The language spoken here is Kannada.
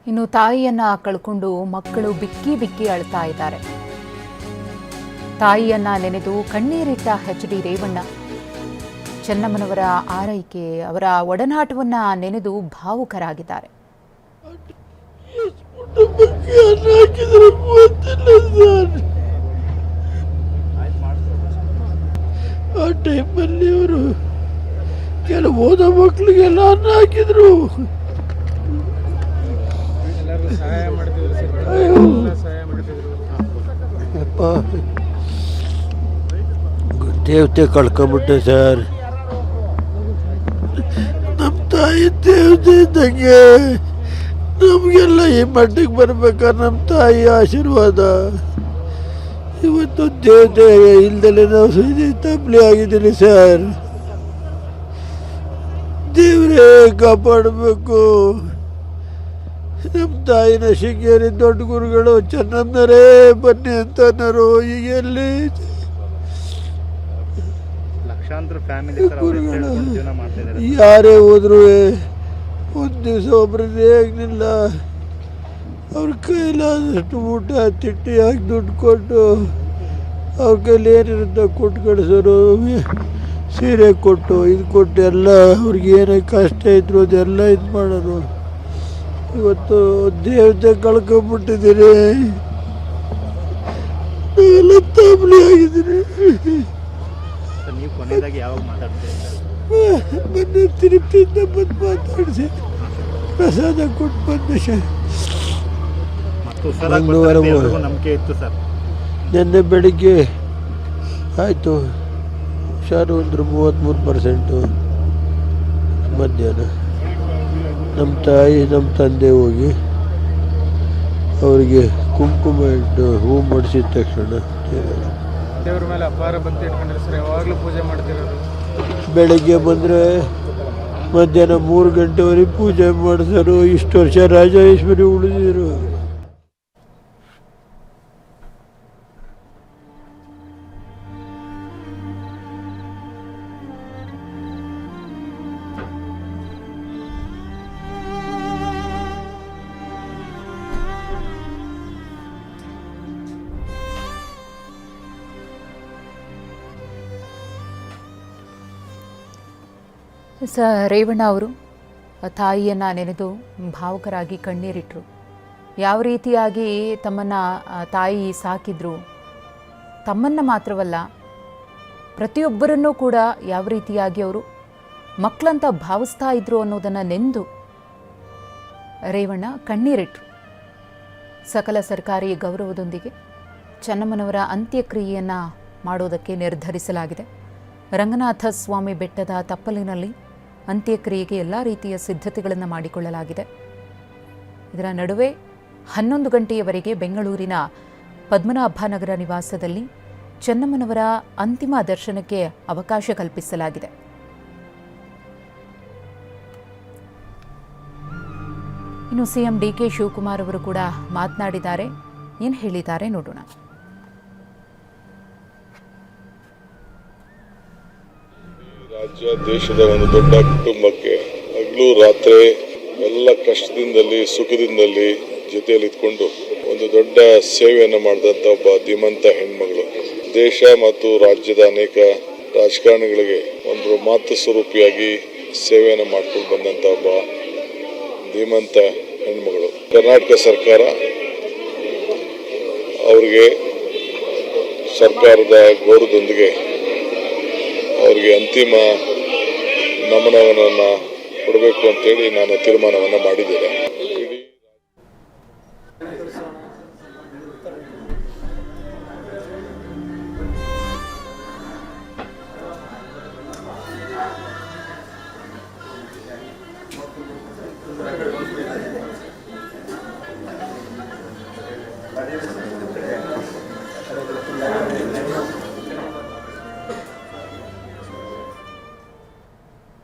ಇನ್ನು ತಾಯಿಯನ್ನ ಕಳ್ಕೊಂಡು ಮಕ್ಕಳು ಬಿಕ್ಕಿ ಬಿಕ್ಕಿ ಅಳ್ತಾ ಇದ್ದಾರೆ. ತಾಯಿಯನ್ನ ನೆನೆದು ಕಣ್ಣೀರಿಟ್ಟ ಎಚ್.ಡಿ. ರೇವಣ್ಣ ಚೆನ್ನಮ್ಮನವರ ಆರೈಕೆ, ಅವರ ಒಡನಾಟವನ್ನ ನೆನೆದು ಭಾವುಕರಾಗಿದ್ದಾರೆ. ಆ ಟೈಮಲ್ಲಿ ಅವರು ಕೆಲವು ಓದೋ ಮಕ್ಕಳಿಗೆಲ್ಲ ಅನ್ನ ಹಾಕಿದ್ರು. ದೇವತೆ ಕಳ್ಕೊಂಬಿಟ್ಟೆ ಸರ್. ನಮ್ಮ ತಾಯಿ ದೇವತೆ ಇದ್ದಂಗೆ ನಮಗೆಲ್ಲ ಈ ಮಟ್ಟಿಗೆ ಬರ್ಬೇಕಾದ್ರೆ ನಮ್ಮ ತಾಯಿ ಆಶೀರ್ವಾದ. ಇವತ್ತು ದೇವತೆ ಇಲ್ದಲೇ ನಾವು ತಪ್ಪಲಿ ಆಗಿದ್ದೀನಿ ಸರ್. ದೇವರೇ ಕಾಪಾಡಬೇಕು. ನಮ್ಮ ತಾಯಿನ ಶೃಂಗೇರಿ ದೊಡ್ಡ ಗುರುಗಳು ಚೆನ್ನಮ್ಮನರೇ ಬನ್ನಿ ಅಂತನರು. ಈಗ ಎಲ್ಲಿ ಗುರುಗಳು ಯಾರೇ ಹೋದ್ರು ಒಂದು ದಿವಸ ಒಬ್ರದ್ದೇ ಆಗಲಿಲ್ಲ. ಅವ್ರ ಕೈಲಾದಷ್ಟು ಊಟ ತಿಟ್ಟಿ ಹಾಕಿ ದುಡ್ಡು ಕೊಟ್ಟು ಅವ್ರ ಕೈಲಿ ಏನಿರುತ್ತೆ ಕೊಟ್ಟು ಕಳಿಸೋರು. ಸೀರೆ ಕೊಟ್ಟು ಇದು ಕೊಟ್ಟು ಎಲ್ಲ ಅವ್ರಿಗೆ ಏನೇ ಕಷ್ಟ ಇದ್ರು ಅದೆಲ್ಲ ಇದು ಮಾಡೋರು. ಇವತ್ತು ದೇವತೆ ಕಳ್ಕೊಂಡ್ಬಿಟ್ಟಿದ್ದೀರಿ. ಎಲ್ಲ ತಾಪಲಿ ಆಗಿದ್ದೀರಿ. ಮೊನ್ನೆ ತಿರುಪ್ತಿಯಿಂದ ಬಂದು ಮಾತಾಡಿಸಿ ಪ್ರಸಾದ ಕೊಟ್ಟು ಬಂದೆ ಸರ್. ನಿನ್ನೆ ಬೆಳಿಗ್ಗೆ ಆಯಿತು ಹುಷಾರು ಅಂದ್ರೆ 33%. ಮಧ್ಯಾಹ್ನ ನಮ್ಮ ತಾಯಿ ನಮ್ಮ ತಂದೆ ಹೋಗಿ ಅವರಿಗೆ ಕುಂಕುಮ ಇಟ್ಟು ಹೂ ಮಾಡಿಸಿದ ತಕ್ಷಣ ದೇವ್ರ ಮೇಲೆ ಅಪಾರ ಭಕ್ತಿ ಇಟ್ಕೊಂಡ್ರೆ ಸರ್. ಯಾವಾಗಲೂ ಪೂಜೆ ಮಾಡ್ತಿರೋದು. ಬೆಳಗ್ಗೆ ಬಂದರೆ ಮಧ್ಯಾಹ್ನ 3 ಗಂಟೆವರೆಗೆ ಪೂಜೆ ಮಾಡಿಸೋರು. ಇಷ್ಟು ವರ್ಷ ರಾಜೇಶ್ವರಿ ಉಳಿದಿರು. ರೇವಣ್ಣ ಅವರು ತಾಯಿಯನ್ನು ನೆನೆದು ಭಾವುಕರಾಗಿ ಕಣ್ಣೀರಿಟ್ಟರು. ಯಾವ ರೀತಿಯಾಗಿ ತಮ್ಮನ್ನು ತಾಯಿ ಸಾಕಿದ್ರು, ತಮ್ಮನ್ನು ಮಾತ್ರವಲ್ಲ ಪ್ರತಿಯೊಬ್ಬರನ್ನೂ ಕೂಡ ಯಾವ ರೀತಿಯಾಗಿ ಅವರು ಮಕ್ಕಳಂತ ಭಾವಿಸ್ತಾ ಇದ್ರು ಅನ್ನೋದನ್ನು ನೆಂದು ರೇವಣ್ಣ ಕಣ್ಣೀರಿಟ್ಟರು. ಸಕಲ ಸರ್ಕಾರಿ ಗೌರವದೊಂದಿಗೆ ಚೆನ್ನಮ್ಮನವರ ಅಂತ್ಯಕ್ರಿಯೆಯನ್ನು ಮಾಡೋದಕ್ಕೆ ನಿರ್ಧರಿಸಲಾಗಿದೆ. ರಂಗನಾಥ ಸ್ವಾಮಿ ಬೆಟ್ಟದ ತಪ್ಪಲಿನಲ್ಲಿ ಅಂತ್ಯಕ್ರಿಯೆಗೆ ಎಲ್ಲ ರೀತಿಯ ಸಿದ್ಧತೆಗಳನ್ನು ಮಾಡಿಕೊಳ್ಳಲಾಗಿದೆ. ಇದರ ನಡುವೆ 11 ಗಂಟೆಯವರೆಗೆ ಬೆಂಗಳೂರಿನ ಪದ್ಮನಾಭನಗರ ನಿವಾಸದಲ್ಲಿ ಚೆನ್ನಮ್ಮನವರ ಅಂತಿಮ ದರ್ಶನಕ್ಕೆ ಅವಕಾಶ ಕಲ್ಪಿಸಲಾಗಿದೆ. ಇನ್ನು ಸಿಎಂ ಡಿ.ಕೆ. ಶಿವಕುಮಾರ್ ಅವರು ಕೂಡ ಮಾತನಾಡಿದ್ದಾರೆ. ಏನು ಹೇಳಿದ್ದಾರೆ ನೋಡೋಣ. ರಾಜ್ಯ ದೇಶದ ಒಂದು ದೊಡ್ಡ ಕುಟುಂಬಕ್ಕೆ ಹಗಲು ರಾತ್ರಿ ಎಲ್ಲ ಕಷ್ಟದಿಂದಲಿ ಸುಖದಿಂದಲಿ ಜೊತೆಯಲ್ಲಿ ಇದ್ಕೊಂಡು ಒಂದು ದೊಡ್ಡ ಸೇವೆಯನ್ನು ಮಾಡಿದಂಥ ಒಬ್ಬ ಧೀಮಂತ ಹೆಣ್ಮಗಳು. ದೇಶ ಮತ್ತು ರಾಜ್ಯದ ಅನೇಕ ರಾಜಕಾರಣಿಗಳಿಗೆ ಒಂದು ಮಾತೃ ಸ್ವರೂಪಿಯಾಗಿ ಸೇವೆಯನ್ನು ಮಾಡ್ಕೊಂಡು ಬಂದಂಥ ಒಬ್ಬ ಧೀಮಂತ ಹೆಣ್ಮಗಳು. ಕರ್ನಾಟಕ ಸರ್ಕಾರ ಅವರಿಗೆ ಸರ್ಕಾರದ ಗೌರವದೊಂದಿಗೆ ಅವರಿಗೆ ಅಂತಿಮ ನಮನವನ್ನು ಕೊಡಬೇಕು ಅಂತೇಳಿ ನಾನು ತೀರ್ಮಾನವನ್ನು ಮಾಡಿದ್ದೇನೆ.